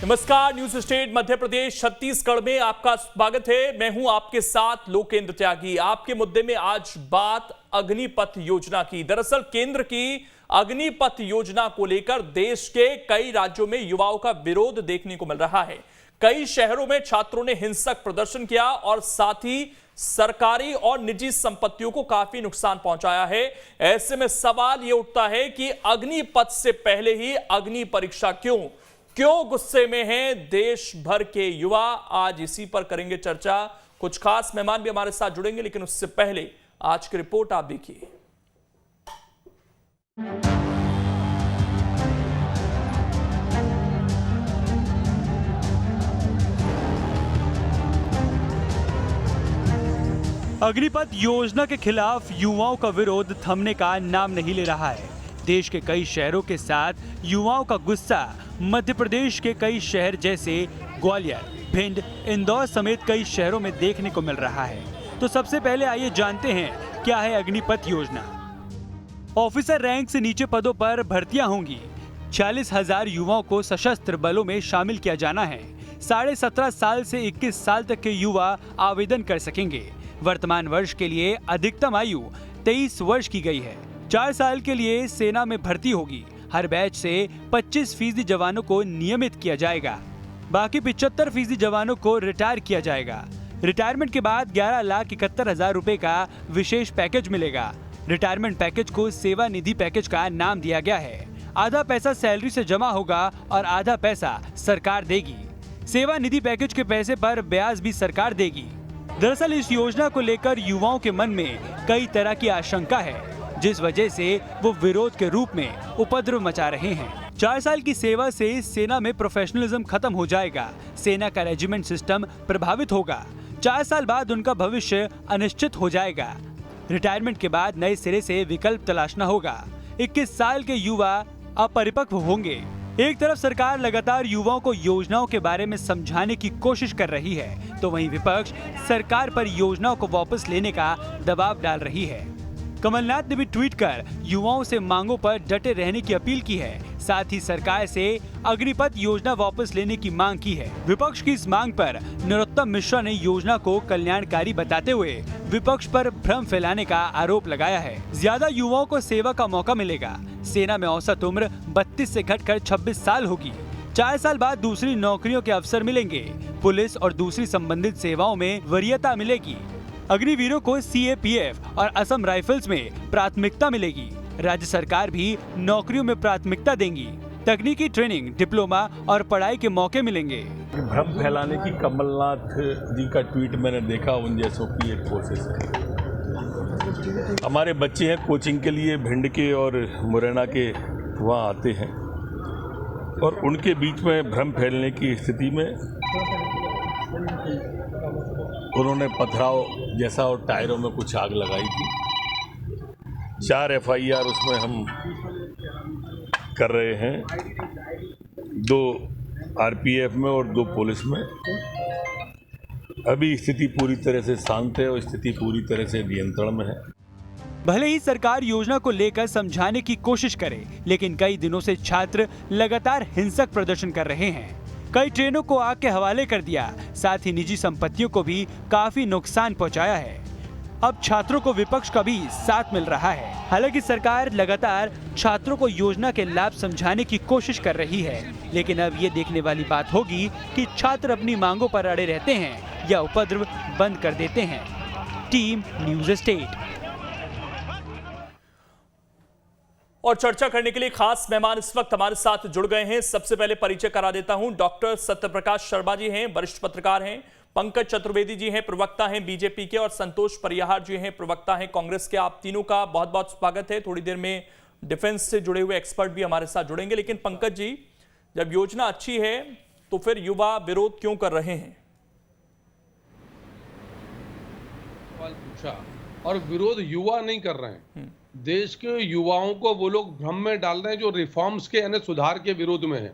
नमस्कार, news state Madhya Pradesh Chhattisgarh में आपका स्वागत है। मैं हूं आपके साथ लोकेंद्र त्यागी। आपके मुद्दे में आज बात अग्निपथ योजना की। दरअसल केंद्र की अग्निपथ योजना को लेकर देश के कई राज्यों में युवाओं का विरोध देखने को मिल रहा है। कई शहरों में छात्रों ने हिंसक प्रदर्शन किया और साथ ही सरकारी और निजी संपत्तियों को काफी नुकसान पहुंचाया है। ऐसे में सवाल यह उठता है कि अग्निपथ से पहले ही अग्नि परीक्षा क्यों गुस्से में हैं देश भर के युवा। आज इसी पर करेंगे चर्चा। कुछ खास मेहमान भी हमारे साथ जुड़ेंगे, लेकिन उससे पहले आज की रिपोर्ट आप देखिए। अग्निपथ योजना के खिलाफ युवाओं का विरोध थमने का नाम नहीं ले रहा है। देश के कई शहरों के साथ युवाओं का गुस्सा मध्य प्रदेश के कई शहर जैसे ग्वालियर, भिंड, इंदौर समेत कई शहरों में देखने को मिल रहा है। तो सबसे पहले आइए जानते हैं क्या है अग्निपथ योजना। ऑफिसर रैंक से नीचे पदों पर भर्तियां होंगी। 40,000 युवाओं को सशस्त्र बलों में शामिल किया जाना है। 17.5 साल से 21 साल तक के युवा आवेदन कर सकेंगे। वर्तमान वर्ष के लिए अधिकतम आयु 23 वर्ष की गई है। 4 साल के लिए सेना में भर्ती होगी। हर बैच से 25% जवानों को नियमित किया जाएगा। बाकी 75% जवानों को रिटायर किया जाएगा। रिटायरमेंट के बाद 11,71,000 रुपए का विशेष पैकेज मिलेगा। रिटायरमेंट पैकेज को सेवा निधि पैकेज का नाम दिया गया है। आधा पैसा सैलरी से जमा होगा और आधा पैसा सरकार देगी। सेवा निधि पैकेज के पैसे पर ब्याज भी सरकार देगी। दरअसल इस योजना को लेकर युवाओं के मन में कई तरह की आशंका है, जिस वजह से वो विरोध के रूप में उपद्रव मचा रहे हैं। 4 साल की सेवा से सेना में प्रोफेशनलिज्म खत्म हो जाएगा। सेना का रेजिमेंट सिस्टम प्रभावित होगा। 4 साल बाद उनका भविष्य अनिश्चित हो जाएगा। रिटायरमेंट के बाद नए सिरे से विकल्प तलाशना होगा। 21 साल के युवा अपरिपक्व होंगे। एक तरफ सरकार लगातार युवाओं को योजनाओं के बारे में समझाने की कोशिश कर रही है, तो वहीं विपक्ष सरकार पर योजनाओं को वापस लेने का दबाव डाल रही है। कमलनाथ ने भी ट्वीट कर युवाओं से मांगों पर डटे रहने की अपील की है। साथ ही सरकार से अग्निपथ योजना वापस लेने की मांग की है। विपक्ष की इस मांग पर नरोत्तम मिश्रा ने योजना को कल्याणकारी बताते हुए विपक्ष पर भ्रम फैलाने का आरोप लगाया है। ज्यादा युवाओं को सेवा का मौका मिलेगा। सेना में औसत उम्र 32 से घटकर 26 साल होगी। 4 साल बाद दूसरी नौकरियों के अवसर मिलेंगे। पुलिस और दूसरी संबंधित सेवाओं में वरीयता मिलेगी। अग्निवीरों को CAPF और असम राइफल्स में प्राथमिकता मिलेगी। राज्य सरकार भी नौकरियों में प्राथमिकता देंगी। तकनीकी ट्रेनिंग, डिप्लोमा और पढ़ाई के मौके मिलेंगे। भ्रम फैलाने की कमलनाथ जी का ट्वीट मैंने देखा, उन जैसों की एक कोशिश है। हमारे बच्चे हैं कोचिंग के लिए भिंड के और मुरैना के, वहाँ आते हैं और उनके बीच में भ्रम फैलने की स्थिति में उन्होंने पथराव जैसा और टायरों में कुछ आग लगाई थी। 4 FIR उसमें हम कर रहे हैं, 2 RPF में और 2 पुलिस में। अभी स्थिति पूरी तरह से शांत है और स्थिति पूरी तरह से नियंत्रण में है। भले ही सरकार योजना को लेकर समझाने की कोशिश करे, लेकिन कई दिनों से छात्र लगातार हिंसक प्रदर्शन कर रहे हैं। कई ट्रेनों को आग के हवाले कर दिया। साथ ही निजी संपत्तियों को भी काफी नुकसान पहुंचाया है। अब छात्रों को विपक्ष का भी साथ मिल रहा है। हालांकि सरकार लगातार छात्रों को योजना के लाभ समझाने की कोशिश कर रही है, लेकिन अब ये देखने वाली बात होगी कि छात्र अपनी मांगों पर अड़े रहते हैं या उपद्रव बंद कर देते हैं। Team news state. और चर्चा करने के लिए खास मेहमान इस वक्त हमारे साथ जुड़ गए हैं। सबसे पहले परिचय करा देता हूं। डॉक्टर सत्यप्रकाश शर्मा जी हैं, वरिष्ठ पत्रकार हैं। पंकज चतुर्वेदी जी हैं, प्रवक्ता हैं बीजेपी के। और संतोष परिहार जी हैं, प्रवक्ता हैं कांग्रेस के। आप तीनों का बहुत बहुत स्वागत है। थोड़ी देर में डिफेंस से जुड़े हुए एक्सपर्ट भी हमारे साथ जुड़ेंगे। लेकिन पंकज जी, जब योजना अच्छी है तो फिर युवा विरोध क्यों कर रहे हैं? सवाल पूछा और विरोध युवा नहीं कर रहे हैं। देश के युवाओं को वो लोग भ्रम में डाल रहे हैं जो रिफॉर्म्स के यानी सुधार के विरोध में है।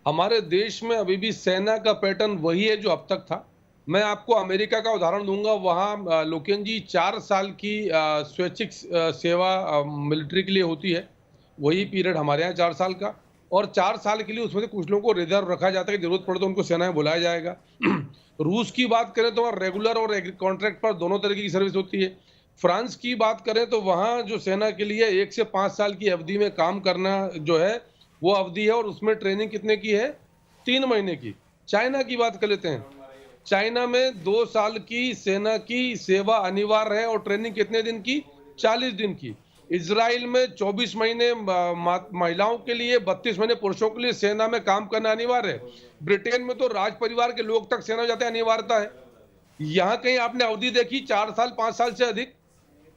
हमारे देश में अभी भी सेना का पैटर्न वही है जो अब तक था। मैं आपको अमेरिका का उदाहरण दूंगा। वहाँ लोकेन जी 4 साल की स्वैच्छिक सेवा मिलिट्री के लिए होती है। वही पीरियड हमारे यहाँ 4 साल का। और 4 साल के लिए उसमें से कुछ लोगों को रिजर्व रखा जाता है कि जरूरत पड़े तो उनको सेना में बुलाया जाएगा। रूस की बात करें तो वहाँ रेगुलर और कॉन्ट्रैक्ट पर दोनों तरीके की सर्विस होती है। फ्रांस की बात करें तो वहाँ जो सेना के लिए 1 से 5 साल की अवधि में काम करना जो है वो अवधि है, और उसमें ट्रेनिंग कितने की है? 3 महीने की। चाइना की बात कर लेते हैं। चाइना में 2 साल की सेना की सेवा अनिवार्य है और ट्रेनिंग कितने दिन की? 40 दिन की। इजराइल में 24 महीने महिलाओं के लिए, 32 महीने पुरुषों के लिए सेना में काम करना अनिवार्य है। ब्रिटेन में तो राज परिवार के लोग तक सेना जाते अनिवार्यता है। यहाँ कहीं आपने अवधि देखी 4 साल 5 साल से अधिक?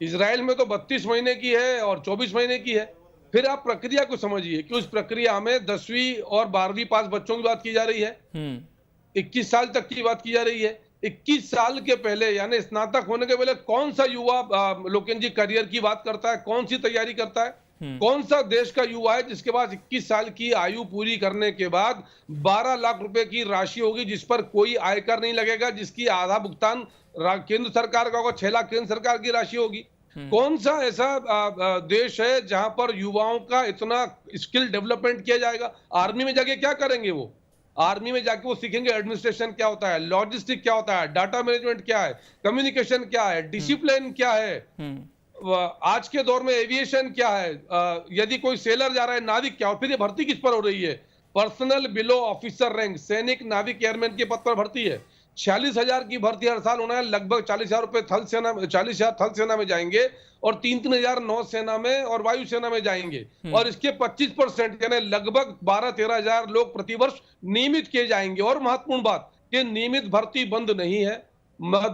इजराइल में तो 32 महीने की है और 24 महीने की है। फिर आप प्रक्रिया को समझिए कि उस प्रक्रिया में 10वीं और 12वीं पास बच्चों की बात की जा रही है, 21 साल तक की बात की जा रही है। 21 साल के पहले यानी स्नातक होने के पहले कौन सा युवा लोकेन जी करियर की बात करता है? कौन सी तैयारी करता है? कौन सा देश का युवा है जिसके पास 21 साल की आयु पूरी करने के बाद 12 लाख रुपए की राशि होगी जिस पर कोई आयकर नहीं लगेगा, जिसकी आधा भुगतान केंद्र सरकार का होगा, 6 लाख केंद्र सरकार की राशि होगी? कौन सा ऐसा देश है जहां पर युवाओं का इतना स्किल डेवलपमेंट किया जाएगा? आर्मी में जाके क्या करेंगे वो? आर्मी में जाके वो सीखेंगे एडमिनिस्ट्रेशन क्या होता है, लॉजिस्टिक क्या होता है, डाटा मैनेजमेंट क्या है, कम्युनिकेशन क्या है, डिसिप्लिन क्या है, आज के दौर में एविएशन क्या है, यदि कोई सेलर जा रहा है, नाविक क्या, और फिर ये भर्ती किस पर हो रही है? पर्सनल बिलो ऑफिसर रैंक, सैनिक, नाविक, एयरमैन के पद पर भर्ती है। 46,000 की भर्ती हर साल होना है। लगभग 40,000 रुपए थल सेना में, 40,000 थल सेना में जाएंगे और 3-3 हजार नौसेना में और वायुसेना में जाएंगे, और इसके 25% यानी लगभग 12-13 हजार लोग प्रतिवर्ष नियमित किए जाएंगे। और महत्वपूर्ण बात कि नियमित भर्ती बंद नहीं है।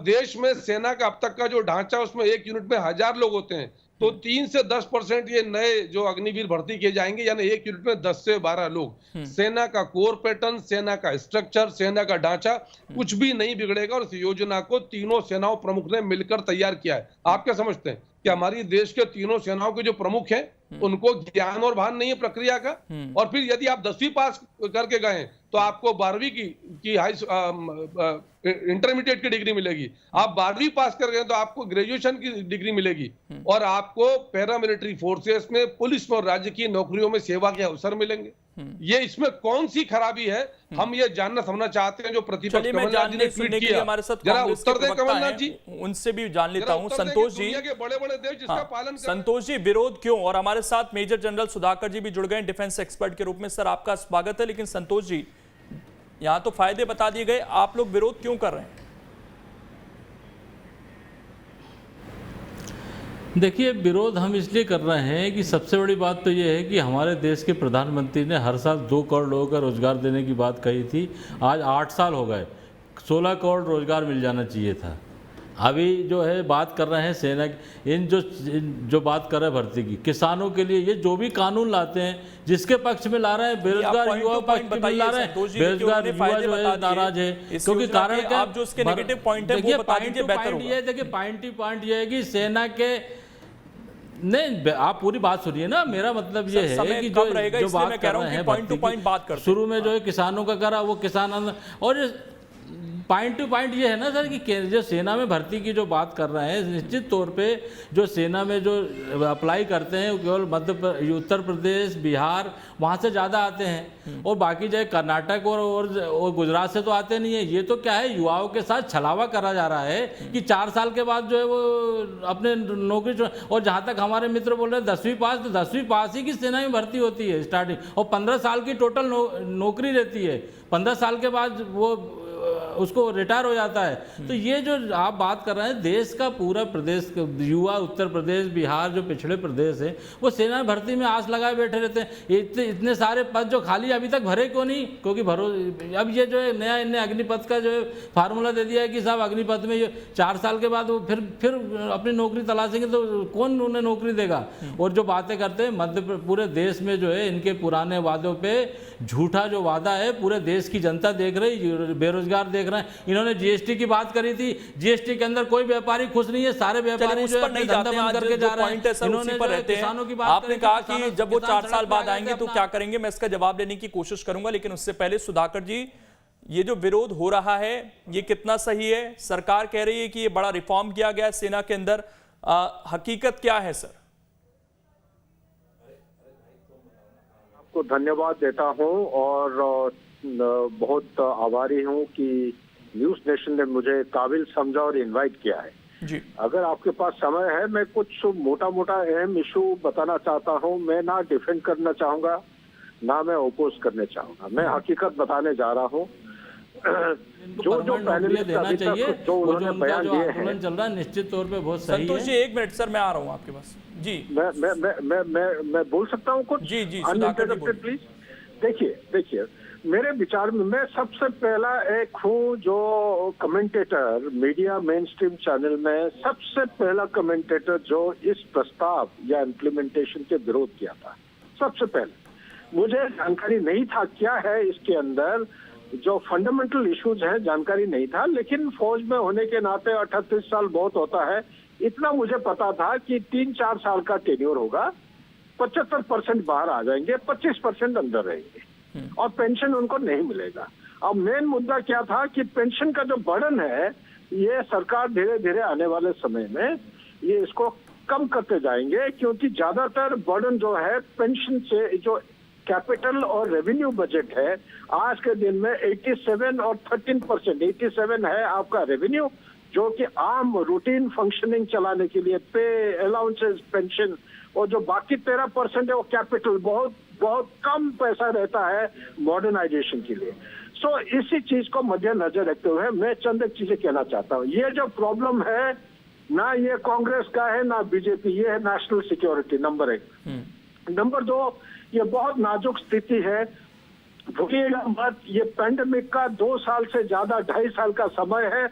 देश में सेना का अब तक का जो ढांचा उसमें एक यूनिट में 1000 लोग होते हैं, तो 3 से 10% ये नए जो अग्निवीर भर्ती किए जाएंगे, यानी एक यूनिट में 10 से 12 लोग। सेना का कोर पैटर्न, सेना का स्ट्रक्चर, सेना का ढांचा कुछ भी नहीं बिगड़ेगा, और इस योजना को तीनों सेनाओं प्रमुख ने मिलकर तैयार किया है। आप क्या समझते हैं कि हमारी देश के तीनों सेनाओं के जो प्रमुख हैं उनको ज्ञान और भान नहीं है प्रक्रिया का? और फिर यदि आप 10वीं पास करके गए तो आपको 12वीं की हाई इंटरमीडिएट की डिग्री मिलेगी। आप 12वीं पास कर गए तो आपको ग्रेजुएशन की डिग्री मिलेगी, और आपको पैरामिलिट्री फोर्सेस में, पुलिस में और राज्य की नौकरियों में सेवा के अवसर मिलेंगे। ये इसमें कौन सी खराबी है, हम ये जानना समझना चाहते हैं। जो प्रतिपक्ष कमलनाथ जी ने ट्वीट किया, हमारे साथ जरा उत्तर दें कमलनाथ जी, उनसे भी जान लेता हूं। संतोष जी, बड़े-बड़े देश जिसका पालन, संतोष जी, विरोध क्यों? और हमारे साथ मेजर जनरल सुधाकर जी भी जुड़ गए डिफेंस एक्सपर्ट के रूप में। सर, आपका स्वागत है। लेकिन संतोष जी, यहां तो फायदे बता दिए गए, आप लोग विरोध क्यों कर रहे हैं? देखिए, विरोध हम इसलिए कर रहे हैं कि सबसे बड़ी बात तो ये है कि हमारे देश के प्रधानमंत्री ने हर साल 2 करोड़ लोगों का रोजगार देने की बात कही थी। आज 8 साल हो गए, 16 करोड़ रोजगार मिल जाना चाहिए था। अभी जो है बात कर रहे हैं सेना की, जो बात कर रहे हैं भर्ती की, किसानों के लिए ये जो भी कानून लाते हैं, जिसके पक्ष में ला रहे हैं, बेरोजगार युवा पक्ष में ला रहे हैं, बेरोजगार युवा जो है नाराज है, क्योंकि कारण क्या? आप जो उसके नेगेटिव पॉइंट है वो बता दीजिए, बेहतर होगा। देखिए, पॉइंट ये है कि सेना के नहीं, आप पूरी बात सुनिए ना। मेरा मतलब ये है कि जो बात कर रहे हैं पॉइंट टू पॉइंट बात करते हैं। शुरू में जो है किसानों का करा, वो किसान, और पॉइंट टू पॉइंट ये है ना सर कि जो सेना में भर्ती की जो बात कर रहे हैं, निश्चित तौर पे जो सेना में जो अप्लाई करते हैं केवल उत्तर प्रदेश, बिहार, वहाँ से ज़्यादा आते हैं, और बाकी जो है कर्नाटक और गुजरात से तो आते नहीं है। ये तो क्या है, युवाओं के साथ छलावा करा जा रहा है कि 4 साल के बाद जो है वो अपने नौकरी, और जहाँ तक हमारे मित्र बोल रहे हैं 10वीं पास, तो 10वीं पास ही की सेना में भर्ती होती है स्टार्टिंग, और 15 साल की टोटल नौकरी रहती है। 15 साल के बाद वो उसको रिटायर हो जाता है। तो ये जो आप बात कर रहे हैं, देश का पूरा प्रदेश युवा, उत्तर प्रदेश, बिहार जो पिछड़े प्रदेश है, वो सेना भर्ती में आस लगाए बैठे रहते हैं। इतने सारे पद जो खाली अभी तक भरे क्यों नहीं? क्योंकि अब ये जो है नया इनने अग्निपथ का जो है फार्मूला दे दिया है कि साहब अग्निपथ में 4 साल के बाद वो फिर अपनी नौकरी तलाशेंगे, तो कौन उन्हें नौकरी देगा? और जो बातें करते हैं पूरे देश में जो है इनके पुराने वादों पे झूठा जो वादा है, पूरे देश की जनता देख रही, बेरोजगार देख रहे हैं। इन्होंने जीएसटी की बात करी थी, जीएसटी के अंदर कोई व्यापारी खुश नहीं है, सारे व्यापारी जो है धंधा बंद करके जा रहे हैं। इन्होंने किसानों की बात, आपने कहा कि जब वो 4 साल बाद आएंगे तो क्या करेंगे, मैं इसका जवाब देने की कोशिश करूंगा। लेकिन उससे पहले सुधाकर जी, ये जो विरोध हो रहा है ये कितना सही है? सरकार कह रही है कि ये बड़ा रिफॉर्म किया गया सेना के अंदर, हकीकत क्या है सर? आपको धन्यवाद देता हूं और बहुत आभारी हूं कि न्यूज़ नेशन ने मुझे काबिल समझा और इनवाइट किया है जी। अगर आपके पास समय है, मैं कुछ मोटा मोटा अहम इशू बताना चाहता हूं। मैं ना डिफेंड करना चाहूंगा, ना मैं ओपोज करने चाहूंगा। मैं हकीकत बताने जा रहा हूं। जो पैनलिस्ट अभी तक जो उन्होंने बयान दिए हैं, चल रहा है, निश्चित तौर पे बहुत सही संतोष जी, एक मिनट सर, मैं आ रहा हूँ आपके पास जी। मैं बोल सकता हूँ कुछ? जी जी, प्लीज। देखिए मेरे विचार में मैं सबसे पहला एक हूँ जो commentator media main stream channel में सबसे पहला कमेंटेटर जो इस प्रस्ताव या इम्प्लीमेंटेशन के विरोध किया था। सबसे पहले मुझे जानकारी नहीं था क्या है इसके अंदर, जो फंडामेंटल इश्यूज हैं जानकारी नहीं था, लेकिन फौज में होने के नाते 38 साल बहुत होता है, इतना मुझे पता था कि 3-4 साल का टेन्योर होगा, 75% बाहर आ जाएंगे, 25% अंदर रहेंगे और पेंशन उनको नहीं मिलेगा। अब मेन मुद्दा क्या था कि पेंशन का जो बर्डन है, ये सरकार धीरे धीरे आने वाले समय में ये इसको कम करते जाएंगे, क्योंकि ज्यादातर बर्डन जो है पेंशन से, जो कैपिटल और रेवेन्यू बजट है आज के दिन में 87 और 13%। 87 है आपका रेवेन्यू, जो कि आम रूटीन फंक्शनिंग चलाने के लिए, पे, अलाउंसेस, पेंशन, और जो बाकी 13% है वो कैपिटल, बहुत बहुत कम पैसा रहता है मॉडर्नाइजेशन के लिए। सो इसी चीज को मद्देनजर रखते हुए मैं चंद एक चीजें कहना चाहता हूँ। ये जो प्रॉब्लम है ना, ये कांग्रेस का है ना बीजेपी, ये है नेशनल सिक्योरिटी, नंबर 1। नंबर 2, ये बहुत नाजुक स्थिति है, भूलिएगा मत, ये पैंडेमिक का 2 साल से ज्यादा 2.5 साल का समय है।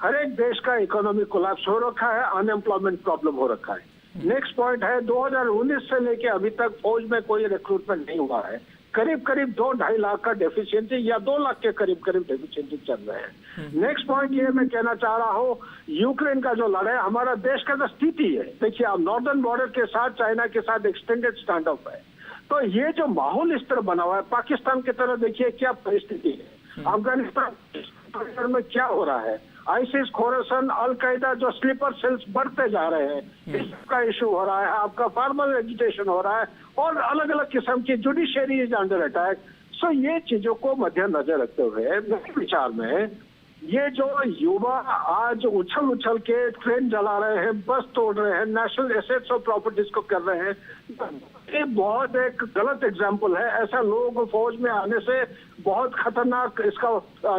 हर एक देश का इकोनॉमिक कोलैप्स हो रखा है, अनएम्प्लॉयमेंट प्रॉब्लम हो रखा है। नेक्स्ट पॉइंट है, 2019 से लेके अभी तक फौज में कोई रिक्रूटमेंट नहीं हुआ है। करीब 2-2.5 लाख का डेफिशिएंसी या 2 लाख के करीब डेफिशिएंसी चल रहे हैं। नेक्स्ट पॉइंट ये मैं कहना चाह रहा हूँ, यूक्रेन का जो लड़ाई, हमारा देश का जो स्थिति है, देखिए आप नॉर्दर्न बॉर्डर के साथ चाइना के साथ एक्सटेंडेड स्टैंड ऑफ है, तो ये जो माहौल इस तरह बना हुआ है, पाकिस्तान की तरह देखिए क्या परिस्थिति है, अफगानिस्तान में क्या हो रहा है, आईसिस, खोरासान, अलकायदा जो स्लीपर सेल्स बढ़ते जा रहे हैं, इसका इशू हो रहा है, आपका फार्मल एजुटेशन हो रहा है, और अलग अलग किस्म की जुडिशरी इज अंडर अटैक। सो ये चीजों को मद्देनजर रखते हुए मेरे विचार में ये जो युवा आज उछल के ट्रेन जला रहे हैं, बस तोड़ रहे हैं, नेशनल एसेट्स और प्रॉपर्टीज को कर रहे हैं, ये बहुत एक गलत एग्जाम्पल है। ऐसा लोग फौज में आने से बहुत खतरनाक इसका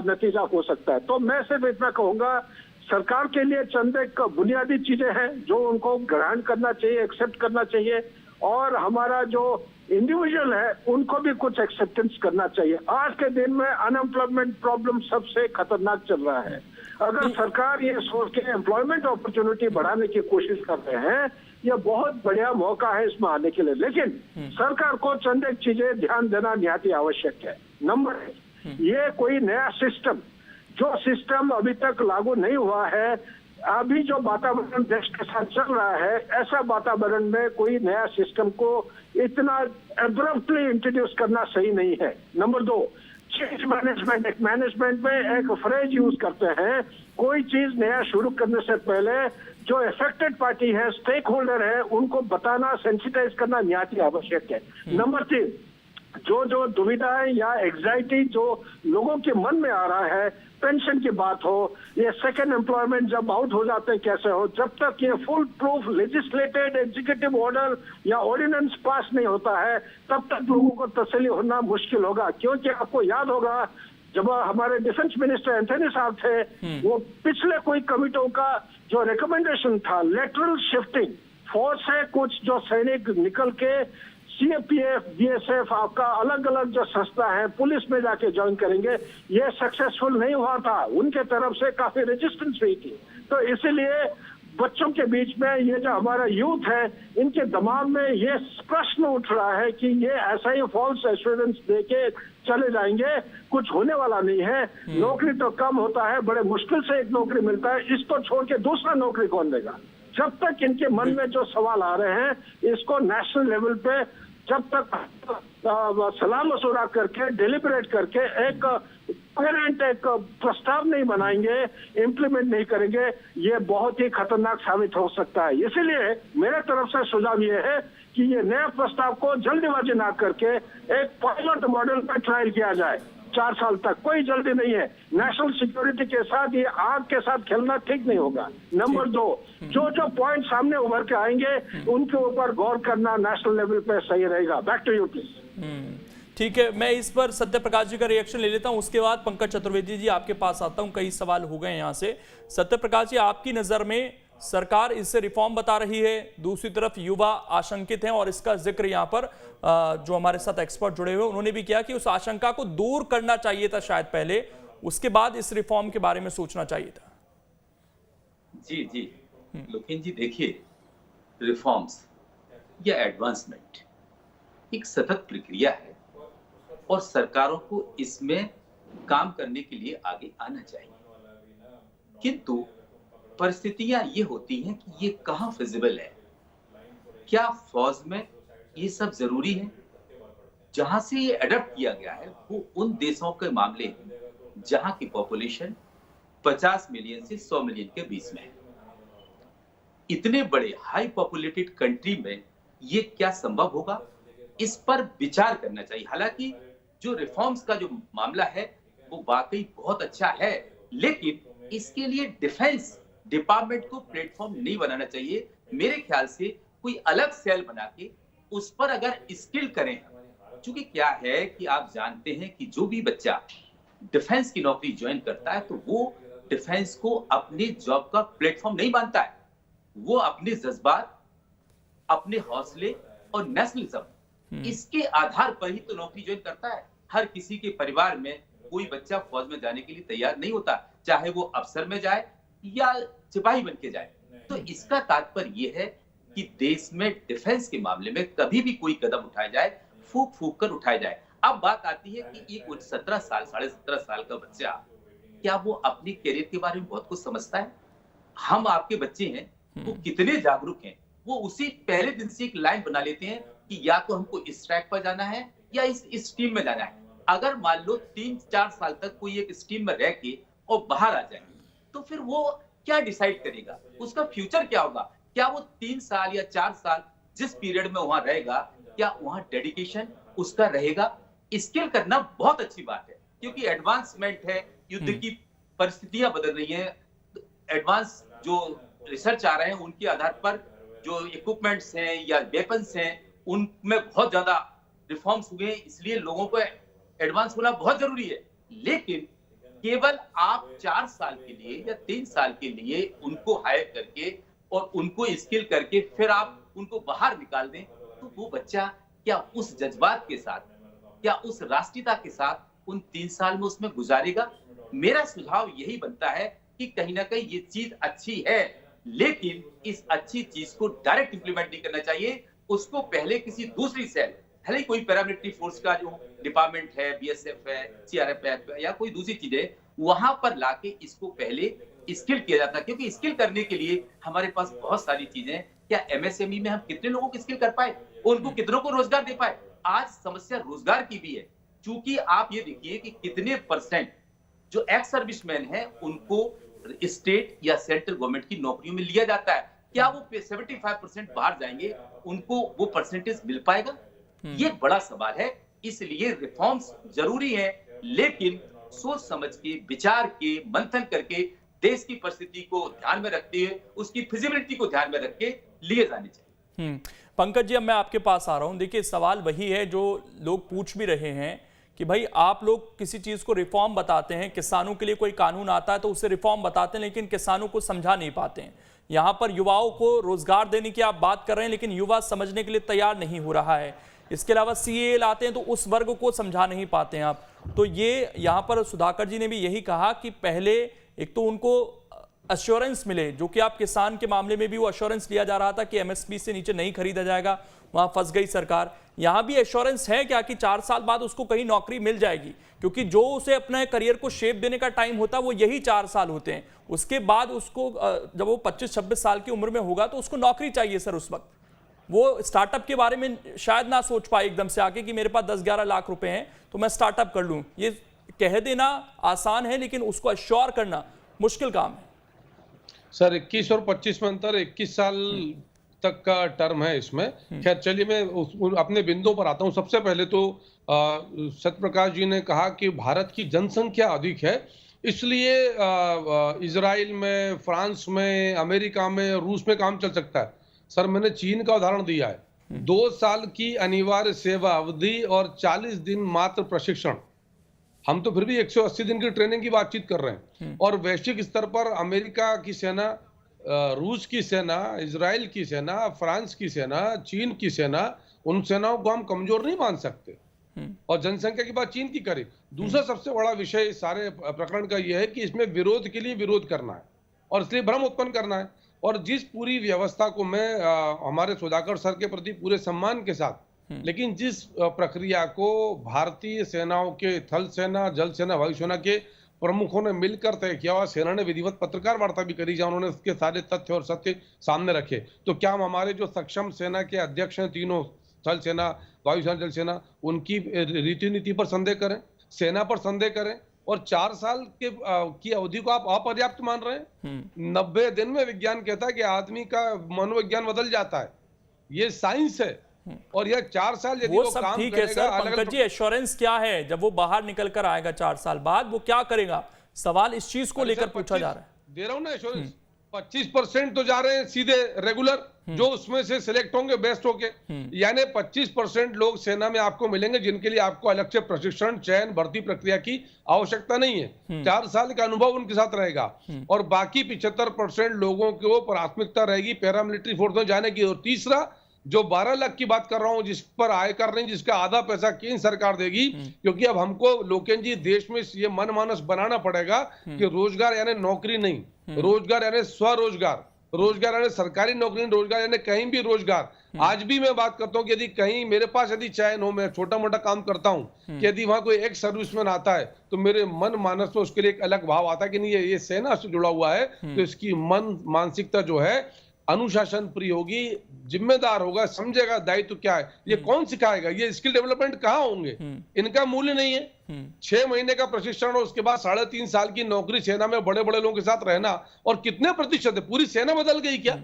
नतीजा हो सकता है। तो मैं सिर्फ इतना कहूंगा, सरकार के लिए चंद एक बुनियादी चीजें हैं जो उनको ग्रहण करना चाहिए, एक्सेप्ट करना चाहिए, और हमारा जो इंडिविजुअल है उनको भी कुछ एक्सेप्टेंस करना चाहिए। आज के दिन में अनएम्प्लॉयमेंट प्रॉब्लम सबसे खतरनाक चल रहा है। अगर सरकार ये सोच के एम्प्लॉयमेंट अपॉर्चुनिटी बढ़ाने की कोशिश कर रहे हैं, यह बहुत बढ़िया मौका है इसमें आने के लिए, लेकिन सरकार को चंद एक चीजें ध्यान देना निहायत आवश्यक है। नंबर 1, ये कोई नया सिस्टम, जो सिस्टम अभी तक लागू नहीं हुआ है, अभी जो वातावरण देश के साथ चल रहा है, ऐसा वातावरण में कोई नया सिस्टम को इतना एब्रप्टली इंट्रोड्यूस करना सही नहीं है। Number 2, change management. एक मैनेजमेंट में एक फ्रेज यूज करते हैं, कोई चीज नया शुरू करने से पहले जो अफेक्टेड पार्टी है, स्टेक होल्डर है, उनको बताना, सेंसिटाइज करना निहायत आवश्यक है। नंबर 3, जो दुविधाएं या एग्जाइटी जो लोगों के मन में आ रहा है, पेंशन की बात हो, ये सेकेंड एम्प्लॉयमेंट जब आउट हो जाते हैं कैसे हो, जब तक ये full proof legislated executive order या ऑर्डिनेंस पास नहीं होता है, तब तक लोगों को तसल्ली होना मुश्किल होगा। क्योंकि आपको याद होगा, जब हमारे डिफेंस मिनिस्टर एंथनी साहब थे, वो पिछले कोई कमिटियों का जो रिकमेंडेशन था, लेटरल शिफ्टिंग, फौज से कुछ जो सैनिक निकल के सीएपीएफ, बीएसएफ, आपका अलग अलग जो संस्था है, पुलिस में जाके ज्वाइन करेंगे, ये सक्सेसफुल नहीं हुआ था, उनके तरफ से काफी रेजिस्टेंस हुई थी। तो इसीलिए बच्चों के बीच में ये जो हमारा यूथ है, इनके दिमाग में ये प्रश्न उठ रहा है कि ये ऐसा ही फॉल्स एश्योरेंस देके चले जाएंगे, कुछ होने वाला नहीं है, नौकरी तो कम होता है, बड़े मुश्किल से एक नौकरी मिलता है, इसको छोड़ के दूसरा नौकरी कौन देगा। जब तक इनके मन में जो सवाल आ रहे हैं, इसको नेशनल लेवल पे जब तक सलाह मशवरा करके, डिलिबरेट करके एक प्रस्ताव नहीं बनाएंगे, इम्प्लीमेंट नहीं करेंगे, ये बहुत ही खतरनाक साबित हो सकता है। इसीलिए मेरे तरफ से सुझाव ये है कि ये नए प्रस्ताव को जल्दबाजी ना करके एक पायलट मॉडल पर ट्रायल किया जाए 4 साल तक। कोई जल्दी नहीं है। नेशनल सिक्योरिटी के साथ ये आग के साथ खेलना ठीक नहीं होगा। नंबर 2, जो पॉइंट सामने उभर के आएंगे उनके ऊपर गौर करना नेशनल लेवल पे सही रहेगा। Back to you please. ठीक है, मैं इस पर सत्य प्रकाश जी का रिएक्शन ले लेता हूं, उसके बाद पंकज चतुर्वेदी जी आपके पास आता हूं। कई सवाल हो गए यहां से। सत्य प्रकाश जी, आपकी नजर में सरकार इससे रिफॉर्म बता रही है, दूसरी तरफ युवा आशंकित हैं, और इसका जिक्र यहाँ पर जो हमारे साथ एक्सपर्ट जुड़े हुए उन्होंने भी किया कि उस आशंका को दूर करना चाहिए था शायद पहले, उसके बाद इस रिफॉर्म के बारे में सोचना चाहिए था। जी जी लोकेन जी, देखिए, रिफॉर्म्स या एडवांसमेंट एक सतत प्रक्रिया है और सरकारों को इसमें काम करने के लिए आगे आना चाहिए, किंतु परिस्थितियां ये होती हैं कि ये कहाँ फिजिबल है। क्या फौज में ये सब जरूरी है? जहां से ये अडॉप्ट किया गया है वो उन देशों के मामले हैं जहां की पॉपुलेशन 50 मिलियन से 100 मिलियन के बीच में है। इतने बड़े हाई पॉपुलेटेड कंट्री में ये क्या संभव होगा, इस पर विचार करना चाहिए। हालांकि जो रिफॉर्म्स का जो मामला है वो वाकई बहुत अच्छा है, लेकिन इसके लिए डिफेंस डिपार्टमेंट को प्लेटफॉर्म नहीं बनाना चाहिए। मेरे ख्याल से कोई अलग सेल बना के उस पर अगर स्किल करें, क्योंकि क्या है कि आप जानते हैं कि जो भी बच्चा डिफेंस की नौकरी ज्वाइन करता है तो वो डिफेंस को अपने जॉब का प्लेटफॉर्म नहीं मानता है। वो अपने जज्बात, अपने हौसले और नेशनलिज्म, इसके आधार पर ही तो नौकरी ज्वाइन करता है। हर किसी के परिवार में कोई बच्चा फौज में जाने के लिए तैयार नहीं होता, चाहे वो अफसर में जाए या सिपाही बन के जाए। तो इसका तात्पर्य यह है कि देश में डिफेंस के मामले में कभी भी कोई कदम उठाया जाए, फूक फूक कर उठाया जाए। अब बात आती है कि एक 17 साल, 17.5 साल का बच्चा, क्या वो अपने करियर के बारे में बहुत कुछ समझता है? हम आपके बच्चे हैं, वो कितने जागरूक हैं, वो उसी पहले दिन से एक लाइन बना लेते हैं कि या तो हमको इस ट्रैक पर जाना है या इस स्ट्रीम में जाना है। अगर मान लो 3-4 साल तक कोई एक स्ट्रीम में रह के और बाहर आ जाए तो फिर वो क्या डिसाइड करेगा, उसका फ्यूचर क्या होगा? क्या वो 3 साल या 4 साल जिस पीरियड में वहां रहेगा, क्या वहां डेडिकेशन उसका रहेगा? स्किल करना बहुत अच्छी बात है, क्योंकि एडवांसमेंट है, युद्ध की परिस्थितियां बदल रही हैं, एडवांस जो रिसर्च आ रहे हैं उनके आधार पर जो इक्विपमेंट्स हैं या वेपन्स हैं उनमें बहुत ज्यादा रिफॉर्म्स हुए, इसलिए लोगों को एडवांस होना बहुत जरूरी है। लेकिन केवल आप 4 साल के लिए या 3 साल के लिए उनको हायर करके और उनको स्किल करके फिर आप उनको बाहर निकाल दें, तो वो बच्चा क्या उस जज्बात के साथ, क्या उस राष्ट्रीयता के साथ उन 3 साल में उसमें गुजारेगा? मेरा सुझाव यही बनता है कि कहीं ना कहीं ये चीज अच्छी है, लेकिन इस अच्छी चीज को डायरेक्ट इंप्लीमेंट नहीं करना चाहिए। उसको पहले किसी दूसरी सेल, भले कोई पैरामिलिट्री फोर्स का जो डिपार्टमेंट है, बीएसएफ है, सीआरपीएफ है या कोई दूसरी चीज है, वहां पर लाके इसको पहले स्किल किया जाता है, क्योंकि स्किल करने के लिए हमारे पास बहुत सारी चीजें। क्या एमएसएमई में हम कितने लोगों को स्किल कर पाए, उनको कितनों को रोजगार दे पाए? आज समस्या रोजगार की भी है, क्योंकि आप ये देखिए कि कितने परसेंट जो एक्स सर्विसमैन है उनको स्टेट या सेंट्रल गवर्नमेंट की नौकरियों में लिया जाता है। क्या वो 75% बाहर जाएंगे, उनको वो परसेंटेज मिल पाएगा? ये बड़ा सवाल है। इसलिए रिफॉर्म्स जरूरी है, लेकिन सोच समझ के, विचार के, मंथन करके, देश की परिस्थिति को ध्यान में रखते हुए, उसकी फिजिबिलिटी को ध्यान में रख के लिए जाने चाहिए। पंकज जी, अब मैं आपके पास आ रहा हूं। देखिए, सवाल वही है जो लोग पूछ भी रहे हैं कि भाई आप लोग किसी चीज को रिफॉर्म बताते हैं, किसानों के लिए कोई कानून आता है तो उसे रिफॉर्म बताते हैं, लेकिन किसानों को समझा नहीं पाते हैं। यहां पर युवाओं को रोजगार देने की आप बात कर रहे हैं, लेकिन युवा समझने के लिए तैयार नहीं हो रहा है। इसके अलावा सीएए लाते हैं तो उस वर्ग को समझा नहीं पाते हैं आप। तो ये यहाँ पर सुधाकर जी ने भी यही कहा कि पहले एक तो उनको अश्योरेंस मिले, जो कि आप किसान के मामले में भी वो अश्योरेंस लिया जा रहा था कि एमएसपी से नीचे नहीं खरीदा जाएगा, वहां फंस गई सरकार। यहां भी एश्योरेंस है क्या कि 4 साल बाद उसको कहीं नौकरी मिल जाएगी? क्योंकि जो उसे अपने करियर को शेप देने का टाइम होता है वो यही 4 साल होते हैं। उसके बाद उसको जब वो 25-26 साल की उम्र में होगा तो उसको नौकरी चाहिए सर। उस वक्त वो स्टार्टअप के बारे में शायद ना सोच पाए एकदम से आके कि मेरे पास 10-11 लाख रुपए हैं तो मैं स्टार्टअप कर लूं। ये कह देना आसान है, लेकिन उसको अश्योर करना मुश्किल काम है। सर 21 और 25 में अंतर, 21 साल तक का टर्म है इसमें। खैर चलिए मैं अपने बिंदुओं पर आता हूं। सबसे पहले तो सत्यप्रकाश जी ने कहा कि भारत की जनसंख्या अधिक है, इसलिए इजराइल में, फ्रांस में, अमेरिका में, रूस में काम चल सकता है। सर मैंने चीन का उदाहरण दिया है। 2 साल की अनिवार्य सेवा अवधि और 40 दिन मात्र प्रशिक्षण। हम तो फिर भी 180 दिन की ट्रेनिंग की बातचीत कर रहे हैं। और वैश्विक स्तर पर अमेरिका की सेना, रूस की सेना, इजराइल की सेना, फ्रांस की सेना, चीन की सेना, उन सेनाओं को हम कमजोर नहीं मान सकते। और जनसंख्या की बात चीन की करें। दूसरा सबसे बड़ा विषय इस सारे प्रकरण का यह है कि इसमें विरोध के लिए विरोध करना है और इसलिए भ्रम उत्पन्न करना है। और जिस पूरी व्यवस्था को मैं हमारे सुधाकर सर के प्रति पूरे सम्मान के साथ, लेकिन जिस प्रक्रिया को भारतीय सेनाओं के, थल सेना, जल सेना, वायुसेना के प्रमुखों ने मिलकर तय किया और सेना ने विधिवत पत्रकार वार्ता भी करी जहां उन्होंने उसके सारे तथ्य और सत्य सामने रखे। तो क्या हम हमारे जो सक्षम सेना के अध्यक्ष हैं तीनों, थल सेना, वायुसेना, जल सेना, उनकी रीति नीति पर संदेह करें, सेना पर संदेह करें? और 4 साल की अवधि को आप अपर्याप्त मान रहे हैं। 90 दिन में विज्ञान कहता है कि आदमी का मनोविज्ञान बदल जाता है, ये साइंस है। और यह 4 साल यदि वो काम ठीक है सर, पंकज जी एश्योरेंस क्या है जब वो बाहर निकल कर आएगा 4 साल बाद, वो क्या करेगा? सवाल इस चीज को लेकर पूछा जा रहा है। दे रहा हूं ना एश्योरेंस। 25% तो जा रहे हैं सीधे रेगुलर, जो उसमें से सिलेक्ट होंगे बेस्ट होके। यानी 25% लोग सेना में आपको मिलेंगे जिनके लिए आपको अलग से प्रशिक्षण, चयन, भर्ती प्रक्रिया की आवश्यकता नहीं है। 4 साल का अनुभव उनके साथ रहेगा। और बाकी 75% लोगों को प्राथमिकता रहेगी पैरामिलिट्री फोर्स में जाने की। और तीसरा, जो 12 लाख की बात कर रहा हूं जिस पर आयकर नहीं, जिसका आधा पैसा केंद्र सरकार देगी, क्योंकि अब हमको लोकेन जी देश में ये मनमानस बनाना पड़ेगा कि रोजगार यानी नौकरी नहीं, रोजगार यानी स्वरोजगार, रोजगार यानी सरकारी नौकरी, रोजगार यानी कहीं भी रोजगार। आज भी मैं बात करता हूं कि यदि कहीं मेरे पास यदि चयन हो, मैं छोटा मोटा काम करता हूं, कि यदि वहां कोई एक सर्विसमैन आता है तो मेरे मन मानस में उसके लिए एक अलग भाव आता है कि नहीं ये सेना से जुड़ा हुआ है, तो इसकी मानसिकता जो है अनुशासन प्रिय होगी, जिम्मेदार होगा, समझेगा दायित्व क्या है। ये कौन सिखाएगा? ये स्किल डेवलपमेंट कहाँ होंगे? इनका मूल्य नहीं है। 6 महीने का प्रशिक्षण और उसके बाद 3.5 साल की नौकरी सेना में बड़े बड़े लोगों के साथ रहना। और कितने प्रतिशत है? पूरी सेना बदल गई क्या?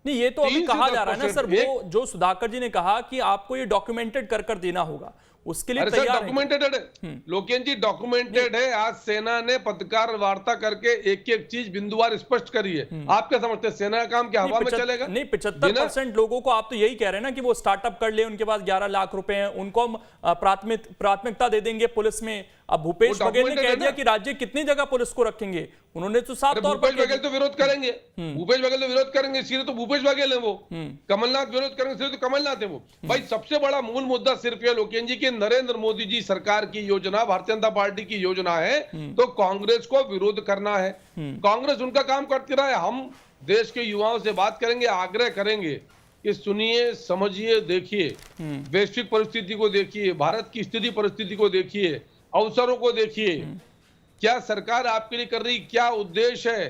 नहीं, ये तो अभी कहा जा रहा है ना सर, वो जो सुधाकर जी ने कहा कि आपको ये डॉक्यूमेंटेड कर देना होगा, उसके लिए तैयार है। डॉक्यूमेंटेड है लोकेन जी, डॉक्यूमेंटेड है। आज सेना ने पत्रकार वार्ता करके एक एक चीज बिंदुवार स्पष्ट करी है। आप क्या समझते हैं सेना का काम क्या हवा में चलेगा? नहीं, 75% लोगों को आप तो यही कह रहे हैं ना कि वो स्टार्टअप कर ले, उनके पास 11 लाख रुपए हैं, उनको हम प्राथमिकता दे देंगे पुलिस में। अब भूपेश बघेल ने कह दिया कि राज्य कितनी जगह पुलिस को रखेंगे, उन्होंने तो साफ तौर पर भूपेश बघेल तो विरोध करेंगे, भूपेश बघेल तो विरोध करेंगे, इसलिए तो भूपेश बघेल है वो। कमलनाथ विरोध करेंगे, इसलिए तो कमलनाथ है वो। भाई सबसे बड़ा मूल मुद्दा सिर्फ ये लोकेन जी की नरेंद्र मोदी जी सरकार की योजना, भारतीय जनता पार्टी की योजना है, तो कांग्रेस को विरोध करना है। कांग्रेस उनका काम करती रहा है। हम देश के युवाओं से बात करेंगे, आग्रह करेंगे कि सुनिए, समझिए, देखिए, वैश्विक परिस्थिति को देखिए, भारत की स्थिति परिस्थिति को देखिए, अवसरों को देखिए, क्या सरकार आपके लिए कर रही, क्या उद्देश्य है,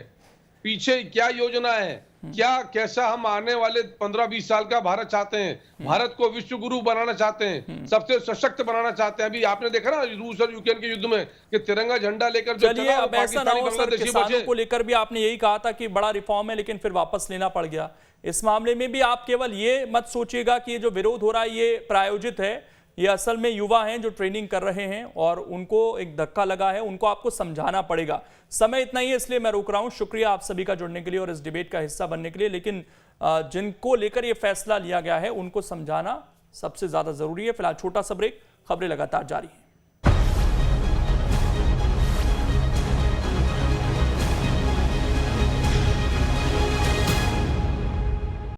पीछे क्या योजना है, क्या कैसा हम आने वाले 15-20 साल का भारत चाहते हैं। भारत को विश्व गुरु बनाना चाहते हैं, सबसे सशक्त बनाना चाहते हैं। अभी आपने देखा ना रूस और यूक्रेन के युद्ध में कि तिरंगा झंडा लेकर जो चलिए, अब ऐसा ना हो सर, किसानों को लेकर भी आपने यही कहा था कि बड़ा रिफॉर्म है, लेकिन फिर वापस लेना पड़ गया। इस मामले में भी आप केवल ये मत सोचिएगा कि ये जो विरोध हो रहा है ये प्रायोजित है, ये असल में युवा हैं जो ट्रेनिंग कर रहे हैं और उनको एक धक्का लगा है, उनको आपको समझाना पड़ेगा। समय इतना ही है, इसलिए मैं रुक रहा हूं। शुक्रिया आप सभी का जुड़ने के लिए और इस डिबेट का हिस्सा बनने के लिए। लेकिन जिनको लेकर ये फैसला लिया गया है उनको समझाना सबसे ज्यादा जरूरी है। फिलहाल छोटा सा ब्रेक, खबरें लगातार जारी हैं।